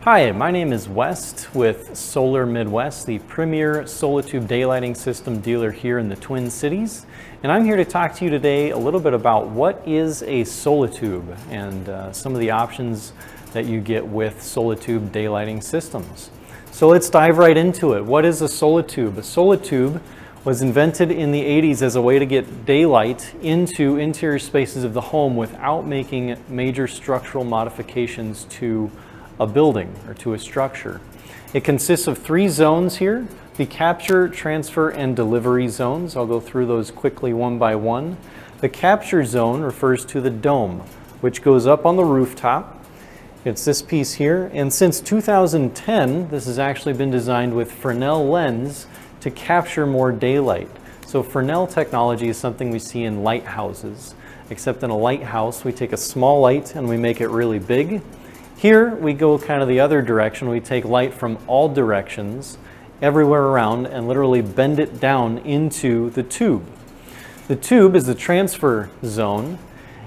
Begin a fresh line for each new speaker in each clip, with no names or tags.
Hi, my name is West with Solar Midwest, the premier Solatube daylighting system dealer here in the Twin Cities. And I'm here to talk to you today a little bit about what is a Solatube and some of the options that you get with Solatube daylighting systems. So let's dive right into it. What is a Solatube? A Solatube was invented in the 80s as a way to get daylight into interior spaces of the home without making major structural modifications to a building or to a structure. It consists of three zones here: the capture, transfer, and delivery zones. I'll go through those quickly one by one. The capture zone refers to the dome, which goes up on the rooftop. It's this piece here, and since 2010, this has actually been designed with Fresnel lens to capture more daylight. So Fresnel technology is something we see in lighthouses, except in a lighthouse, we take a small light and we make it really big. Here we go kind of the other direction. We take light from all directions, everywhere around, and literally bend it down into the tube. The tube is the transfer zone,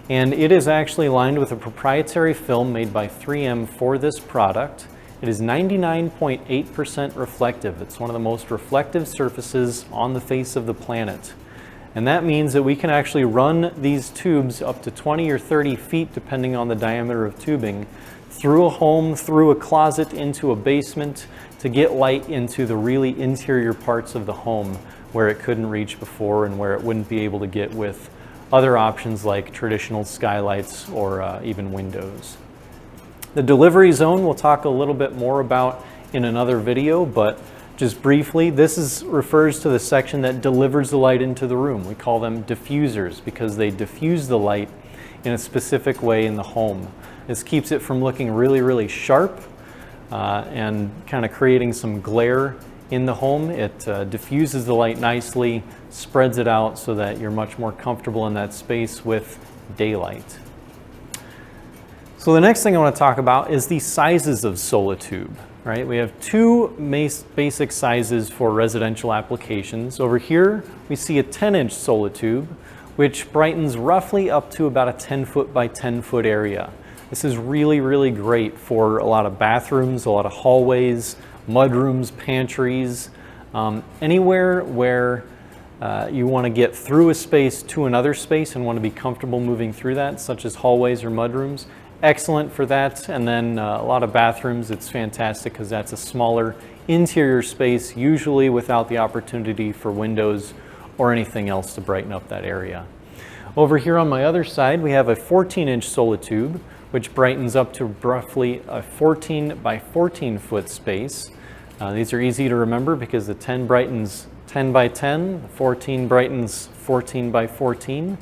and it is actually lined with a proprietary film made by 3M for this product. It is 99.8% reflective. It's one of the most reflective surfaces on the face of the planet. And that means that we can actually run these tubes up to 20 or 30 feet, depending on the diameter of tubing, through a home, through a closet, into a basement, to get light into the really interior parts of the home where it couldn't reach before and where it wouldn't be able to get with other options like traditional skylights or even windows. The delivery zone we'll talk a little bit more about in another video, but just briefly, this refers to the section that delivers the light into the room. We call them diffusers because they diffuse the light in a specific way in the home. This keeps it from looking really, really sharp and kind of creating some glare in the home. It diffuses the light nicely, spreads it out so that you're much more comfortable in that space with daylight. So the next thing I want to talk about is the sizes of Solatube. Right? We have two basic sizes for residential applications. Over here we see a 10-inch Solatube, which brightens roughly up to about a 10-foot by 10-foot area. This is really, really great for a lot of bathrooms, a lot of hallways, mudrooms, pantries, anywhere where you want to get through a space to another space and want to be comfortable moving through that, such as hallways or mudrooms. Excellent for that. And then a lot of bathrooms, it's fantastic because that's a smaller interior space, usually without the opportunity for windows or anything else to brighten up that area. Over here on my other side, we have a 14-inch Solatube, which brightens up to roughly a 14 by 14 foot space. These are easy to remember because the 10 brightens 10 by 10, the 14 brightens 14 by 14.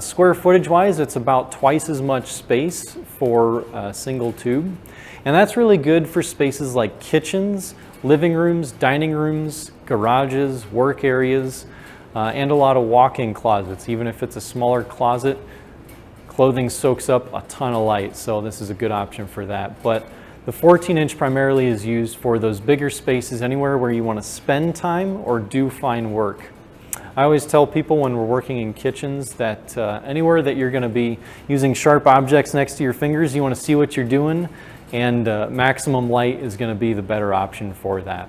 Square footage wise, it's about twice as much space for a single tube. And that's really good for spaces like kitchens, living rooms, dining rooms, garages, work areas, and a lot of walk-in closets. Even if it's a smaller closet, clothing soaks up a ton of light, so this is a good option for that. But the 14-inch primarily is used for those bigger spaces, anywhere where you want to spend time or do fine work. I always tell people when we're working in kitchens that anywhere that you're going to be using sharp objects next to your fingers, you want to see what you're doing, and maximum light is going to be the better option for that.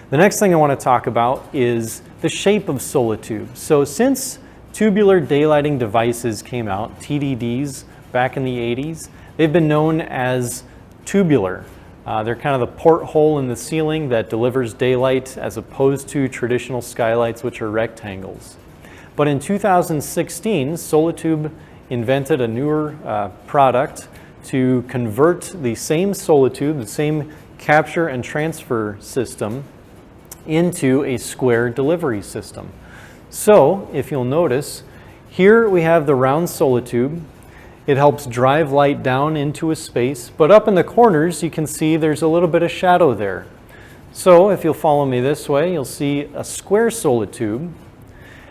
The next thing I want to talk about is the shape of Solatube. So since tubular daylighting devices came out, TDDs, back in the 80s, they've been known as tubular. They're kind of the porthole in the ceiling that delivers daylight as opposed to traditional skylights, which are rectangles. But in 2016, Solatube invented a newer product to convert the same Solatube, the same capture and transfer system, into a square delivery system. So, if you'll notice, here we have the round Solatube. It helps drive light down into a space, but up in the corners you can see there's a little bit of shadow there. So if you'll follow me this way, you'll see a square Solatube,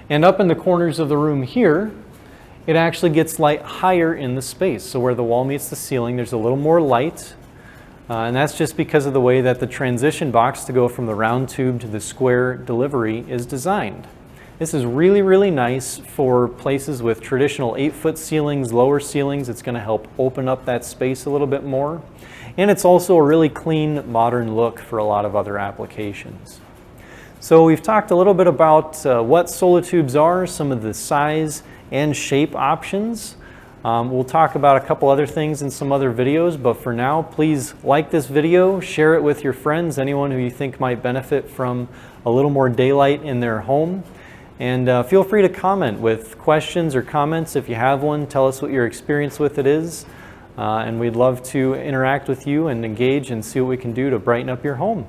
and up in the corners of the room here, it actually gets light higher in the space. So where the wall meets the ceiling, there's a little more light, and that's just because of the way that the transition box to go from the round tube to the square delivery is designed. This is really, really nice for places with traditional 8-foot ceilings, lower ceilings. It's going to help open up that space a little bit more. and it's also a really clean, modern look for a lot of other applications. So we've talked a little bit about what Solatubes are, some of the size and shape options. We'll talk about a couple other things in some other videos, but for now, please like this video, share it with your friends, anyone who you think might benefit from a little more daylight in their home. And feel free to comment with questions or comments if you have one. Tell us what your experience with it is. And we'd love to interact with you and engage and see what we can do to brighten up your home.